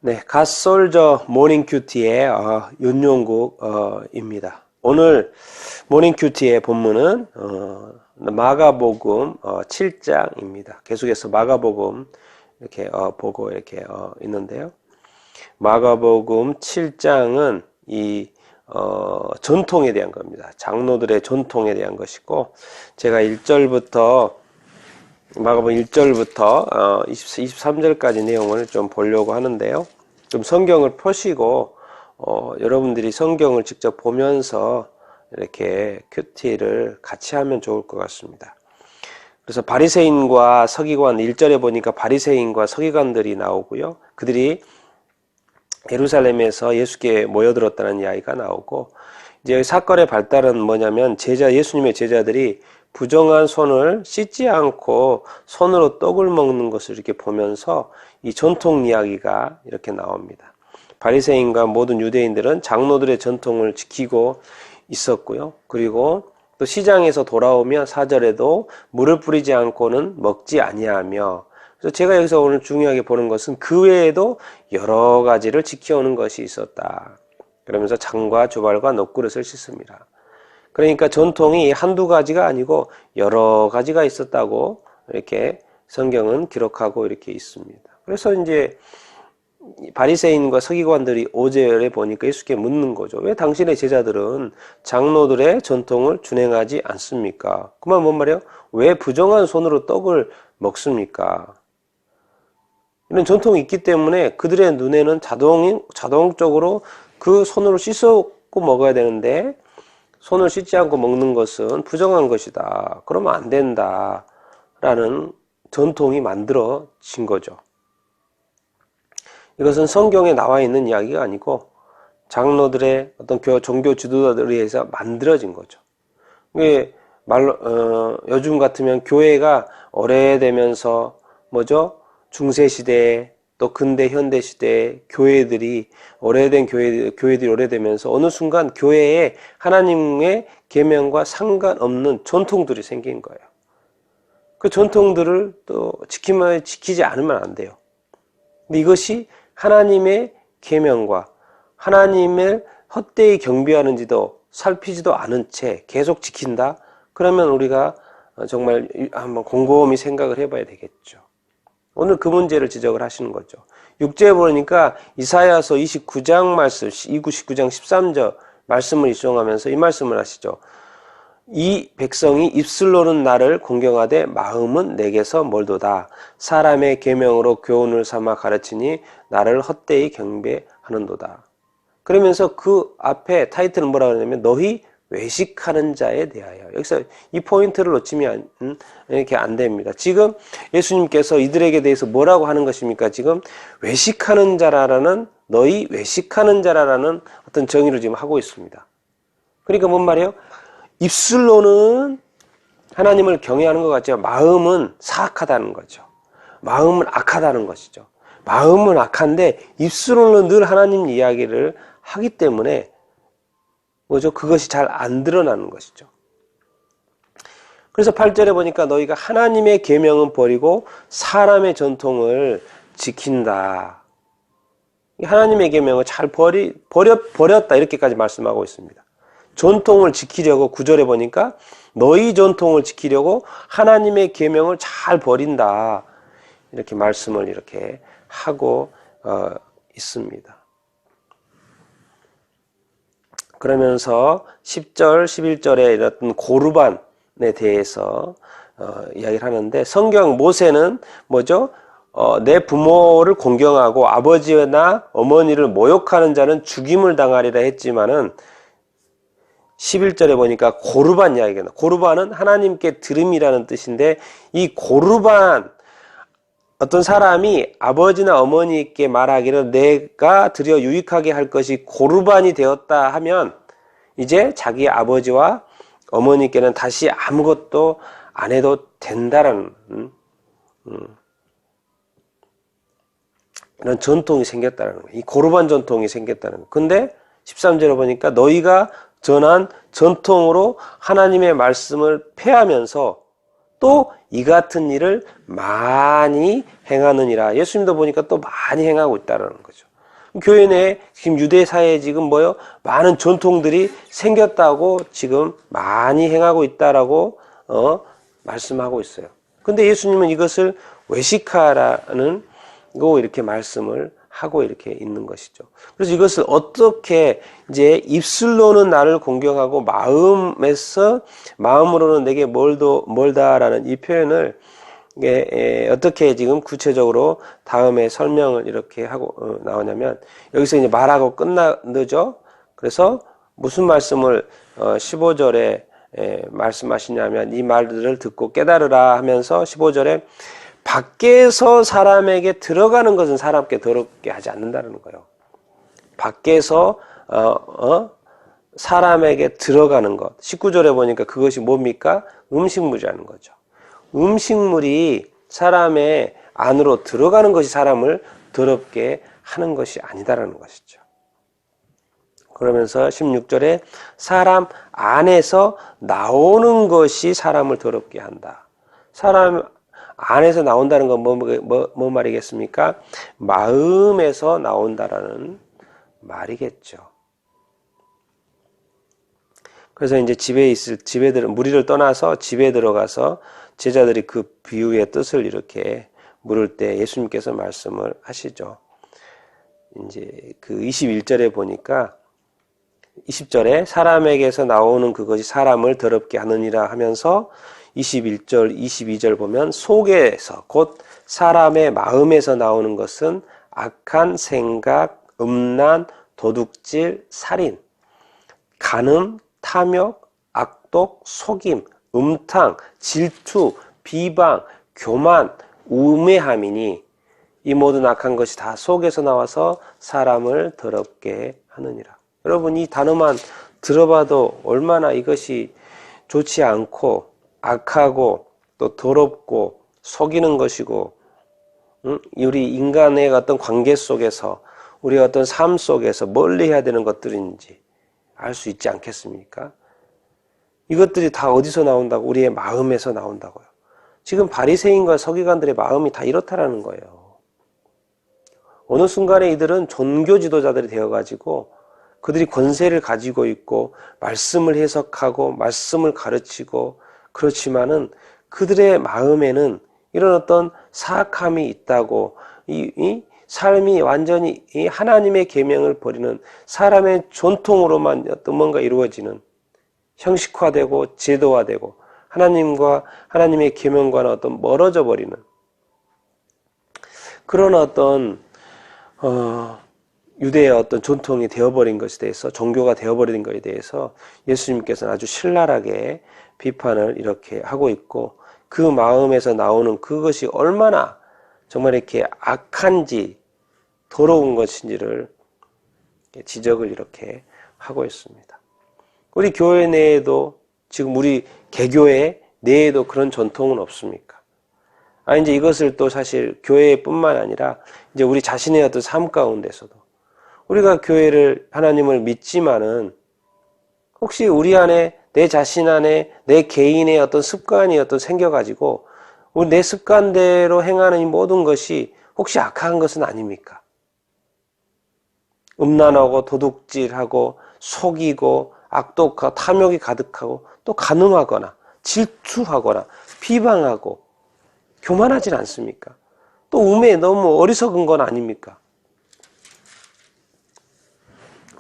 네, 갓솔저 모닝큐티의 윤용국입니다. 오늘 모닝큐티의 본문은 마가복음 7장입니다. 계속해서 마가복음 이렇게 보고 이렇게 있는데요. 마가복음 7장은 이 전통에 대한 겁니다. 장로들의 전통에 대한 것이고, 제가 1절부터 마가복음 1절부터 23절까지 내용을 좀 보려고 하는데요. 좀 성경을 펴시고 여러분들이 성경을 직접 보면서 이렇게 큐티를 같이 하면 좋을 것 같습니다. 그래서 바리새인과 서기관 1절에 보니까 바리새인과 서기관들이 나오고요. 그들이 예루살렘에서 예수께 모여들었다는 이야기가 나오고, 이제 사건의 발달은 뭐냐면 예수님의 제자들이 부정한 손을 씻지 않고 손으로 떡을 먹는 것을 이렇게 보면서 이 전통 이야기가 이렇게 나옵니다. 바리새인과 모든 유대인들은 장로들의 전통을 지키고 있었고요. 그리고 또 시장에서 돌아오면 4절에도 물을 뿌리지 않고는 먹지 아니하며, 그래서 제가 여기서 오늘 중요하게 보는 것은 그 외에도 여러 가지를 지켜오는 것이 있었다. 그러면서 장과 주발과 놋그릇을 씻습니다. 그러니까 전통이 한두 가지가 아니고 여러 가지가 있었다고 이렇게 성경은 기록하고 이렇게 있습니다. 그래서 이제 바리새인과 서기관들이 5절에 보니까 예수께 묻는 거죠. 왜 당신의 제자들은 장로들의 전통을 준행하지 않습니까? 그 말 뭔 말이에요? 왜 부정한 손으로 떡을 먹습니까? 이런 전통이 있기 때문에 그들의 눈에는 자동적으로 그 손으로 씻고 먹어야 되는데, 손을 씻지 않고 먹는 것은 부정한 것이다. 그러면 안 된다. 라는 전통이 만들어진 거죠. 이것은 성경에 나와 있는 이야기가 아니고 장로들의 어떤 종교 지도자들에 의해서 만들어진 거죠. 요즘 같으면 교회가 오래되면서 중세시대에 또 근대 현대시대에 교회들이 오래되면서 어느 순간 교회에 하나님의 계명과 상관없는 전통들이 생긴 거예요. 그 전통들을 또 지키지 않으면 안 돼요. 근데 이것이 하나님의 계명과 하나님을 헛되이 경배하는지도 살피지도 않은 채 계속 지킨다? 그러면 우리가 정말 한번 곰곰이 생각을 해봐야 되겠죠. 오늘 그 문제를 지적을 하시는 거죠. 6절에 보니까 이사야서 29장 말씀, 29장 13절 말씀을 인용하면서 이 말씀을 하시죠. 이 백성이 입술로는 나를 공경하되 마음은 내게서 멀도다. 사람의 계명으로 교훈을 삼아 가르치니 나를 헛되이 경배하는도다. 그러면서 그 앞에 타이틀은 뭐라고 하냐면 너희 외식하는 자에 대하여. 여기서 이 포인트를 놓치면 이렇게 안 됩니다. 지금 예수님께서 이들에게 대해서 뭐라고 하는 것입니까? 지금 외식하는 자라라는, 너희 외식하는 자라라는 어떤 정의를 지금 하고 있습니다. 그러니까 뭔 말이에요? 입술로는 하나님을 경외하는 것 같지만 마음은 사악하다는 거죠. 마음은 악하다는 것이죠. 마음은 악한데 입술로는 늘 하나님 이야기를 하기 때문에 그것이 잘 안 드러나는 것이죠. 그래서 8절에 보니까 너희가 하나님의 계명은 버리고 사람의 전통을 지킨다. 하나님의 계명을 잘 버렸다 이렇게까지 말씀하고 있습니다. 전통을 지키려고 9절에 보니까 너희 전통을 지키려고 하나님의 계명을 잘 버린다. 이렇게 말씀을 이렇게 하고 있습니다. 그러면서 10절, 11절에 이런 고르반에 대해서 이야기를 하는데, 성경 모세는 내 부모를 공경하고 아버지나 어머니를 모욕하는 자는 죽임을 당하리라 했지만은 11절에 보니까 고르반 이야기가 나와요. 고르반은 하나님께 드림이라는 뜻인데, 이 고르반, 어떤 사람이 아버지나 어머니께 말하기를 내가 드려 유익하게 할 것이 고르반이 되었다 하면 이제 자기 아버지와 어머니께는 다시 아무것도 안 해도 된다라는 이런 전통이 생겼다는 거예요. 이 고르반 전통이 생겼다는 거예요. 근데 13절에 보니까 너희가 전한 전통으로 하나님의 말씀을 폐하면서 또 이 같은 일을 많이 행하느니라. 예수님도 보니까 또 많이 행하고 있다는 거죠. 교회 내에 지금 유대 사회에 지금 뭐요? 많은 전통들이 생겼다고 지금 많이 행하고 있다라고 말씀하고 있어요. 근데 예수님은 이것을 외식하라는 거 이렇게 말씀을 하고 이렇게 있는 것이죠. 그래서 이것을 어떻게 이제 입술로는 나를 공경하고 마음으로는 내게 멀다라는 이 표현을 어떻게 지금 구체적으로 다음에 설명을 이렇게 하고 나오냐면 여기서 이제 말하고 끝나죠. 그래서 무슨 말씀을 15절에 말씀하시냐면 이 말들을 듣고 깨달으라 하면서 15절에 밖에서 사람에게 들어가는 것은 사람께 더럽게 하지 않는다는 거예요. 밖에서 사람에게 들어가는 것. 19절에 보니까 그것이 뭡니까? 음식물이라는 거죠. 음식물이 사람의 안으로 들어가는 것이 사람을 더럽게 하는 것이 아니다라는 것이죠. 그러면서 16절에 사람 안에서 나오는 것이 사람을 더럽게 한다. 사람 안에서 나온다는 건 뭐 말이겠습니까? 마음에서 나온다라는 말이겠죠. 그래서 이제 무리를 떠나서 집에 들어가서 제자들이 그 비유의 뜻을 이렇게 물을 때 예수님께서 말씀을 하시죠. 이제 그 21절에 보니까 20절에 사람에게서 나오는 그것이 사람을 더럽게 하느니라 하면서 21절, 22절 보면 속에서 곧 사람의 마음에서 나오는 것은 악한 생각, 음란, 도둑질, 살인, 간음, 탐욕, 악독, 속임, 음탕, 질투, 비방, 교만, 우매함이니 이 모든 악한 것이 다 속에서 나와서 사람을 더럽게 하느니라. 여러분 이 단어만 들어봐도 얼마나 이것이 좋지 않고 악하고 또 더럽고 속이는 것이고 우리 인간의 어떤 관계 속에서 우리의 어떤 삶 속에서 멀리 해야 되는 것들인지 알 수 있지 않겠습니까? 이것들이 다 어디서 나온다고? 우리의 마음에서 나온다고요. 지금 바리새인과 서기관들의 마음이 다 이렇다라는 거예요. 어느 순간에 이들은 종교 지도자들이 되어가지고 그들이 권세를 가지고 있고 말씀을 해석하고 말씀을 가르치고 그렇지만은 그들의 마음에는 이런 어떤 사악함이 있다고 이 삶이 완전히 이 하나님의 계명을 버리는 사람의 전통으로만 어떤 뭔가 이루어지는 형식화되고 제도화되고 하나님과 하나님의 계명과는 어떤 멀어져 버리는 그런 어떤 유대의 어떤 전통이 되어버린 것에 대해서 종교가 되어버린 것에 대해서 예수님께서는 아주 신랄하게 비판을 이렇게 하고 있고 그 마음에서 나오는 그것이 얼마나 정말 이렇게 악한지 더러운 것인지를 지적을 이렇게 하고 있습니다. 우리 교회 내에도 지금 우리 개교회 내에도 그런 전통은 없습니까? 이제 이것을 또 사실 교회뿐만 아니라 이제 우리 자신의 어떤 삶 가운데서도 우리가 교회를 하나님을 믿지만은 혹시 우리 안에 내 자신 안에 내 개인의 어떤 습관이 생겨가지고 내 습관대로 행하는 이 모든 것이 혹시 악한 것은 아닙니까? 음란하고 도둑질하고 속이고 악독하고 탐욕이 가득하고 또 간음하거나 질투하거나 비방하고 교만하진 않습니까? 또 우매에 너무 어리석은 건 아닙니까?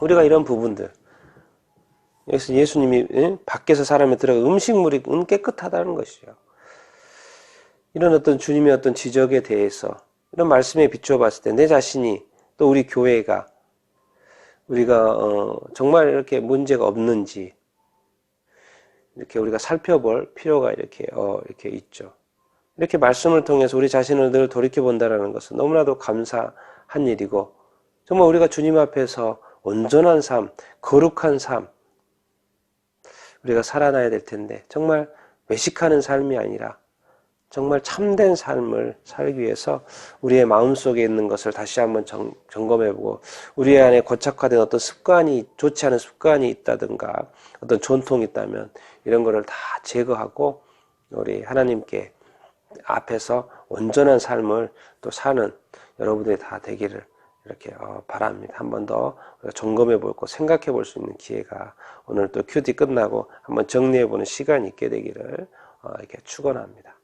우리가 이런 부분들 여기서 예수님이 밖에서 사람이 들어가 음식물이 깨끗하다는 것이요. 이런 어떤 주님의 어떤 지적에 대해서 이런 말씀에 비추어 봤을 때 내 자신이 또 우리 교회가 우리가 정말 이렇게 문제가 없는지 이렇게 우리가 살펴볼 필요가 이렇게 있죠. 이렇게 말씀을 통해서 우리 자신을 늘 돌이켜 본다라는 것은 너무나도 감사한 일이고 정말 우리가 주님 앞에서 온전한 삶, 거룩한 삶 우리가 살아나야 될 텐데 정말 외식하는 삶이 아니라 정말 참된 삶을 살기 위해서 우리의 마음속에 있는 것을 다시 한번 점검해보고 우리 안에 고착화된 어떤 습관이 좋지 않은 습관이 있다든가 어떤 전통이 있다면 이런 거를 다 제거하고 우리 하나님께 앞에서 온전한 삶을 또 사는 여러분들이 다 되기를 이렇게 바랍니다. 한 번 더 점검해 볼 거, 생각해 볼 수 있는 기회가 오늘 또 큐티 끝나고 한번 정리해 보는 시간이 있게 되기를 이렇게 축원합니다.